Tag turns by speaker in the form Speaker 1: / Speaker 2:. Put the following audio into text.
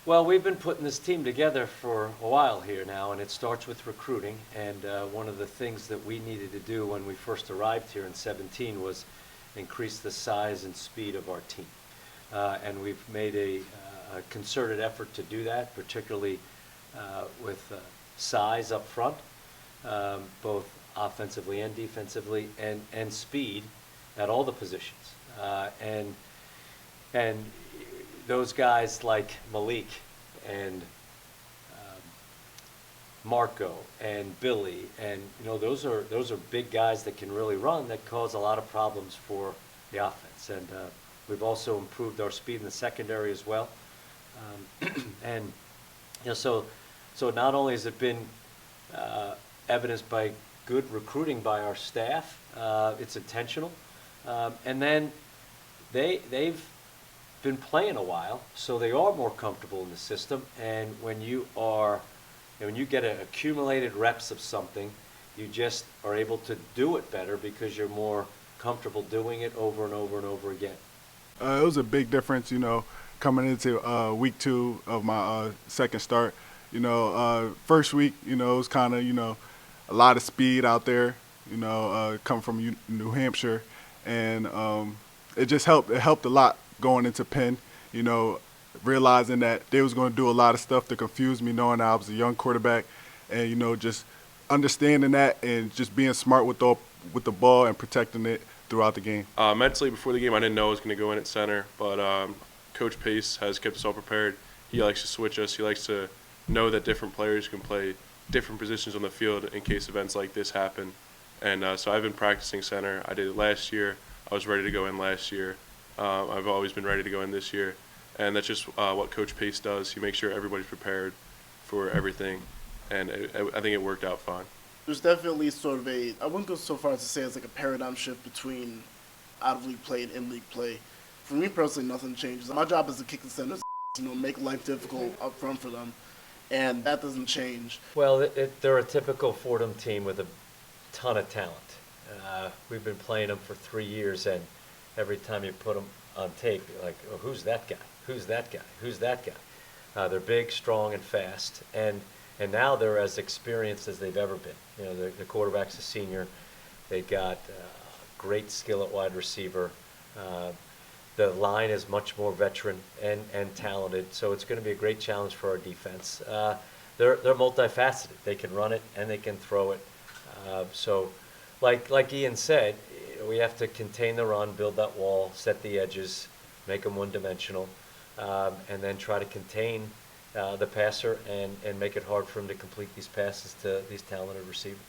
Speaker 1: Well, we've been putting this team together for a while here now, and it starts with recruiting. And one of the things that we needed to do when we first arrived here in 17 was increase the size and speed of our team. And we've made a concerted effort to do that, particularly with size up front, both offensively and defensively, and speed at all the positions. And those guys like Malik and Marco and Billy, and those are big guys that can really run, that cause a lot of problems for the offense. And we've also improved our speed in the secondary as well. And so not only has it been evidenced by good recruiting by our staff, it's intentional, and then they've been playing a while, so they are more comfortable in the system. And when you get accumulated reps of something, you just are able to do it better because you're more comfortable doing it over and over and over again.
Speaker 2: It was a big difference, coming into week 2 of my second start. First week, it was kind of, a lot of speed out there, coming from New Hampshire, and it just helped. It helped a lot going into Penn, realizing that they was going to do a lot of stuff to confuse me, knowing I was a young quarterback, and just understanding that and just being smart with the ball and protecting it throughout the game.
Speaker 3: Mentally, before the game, I didn't know I was going to go in at center, but Coach Pace has kept us all prepared. He likes to switch us. He likes to know that different players can play different positions on the field in case events like this happen. And so I've been practicing center. I did it last year. I was ready to go in last year. I've always been ready to go in this year. And that's just what Coach Pace does. He makes sure everybody's prepared for everything. And I think it worked out fine.
Speaker 4: There's definitely sort of I wouldn't go so far as to say it's like a paradigm shift between out-of-league play and in-league play. For me personally, nothing changes. My job is to kick the center's make life difficult up front for them, and that doesn't change.
Speaker 1: Well, they're a typical Fordham team with a ton of talent. We've been playing them for 3 years, and every time you put them on tape, you're like, oh, who's that guy? Who's that guy? Who's that guy? They're big, strong, and fast, and now they're as experienced as they've ever been. The quarterback's a senior. They've got great skill at wide receiver. The line is much more veteran and talented, so it's going to be a great challenge for our defense. They're multifaceted. They can run it and they can throw it. So, like Ian said, we have to contain the run, build that wall, set the edges, make them one-dimensional, and then try to contain the passer and make it hard for him to complete these passes to these talented receivers.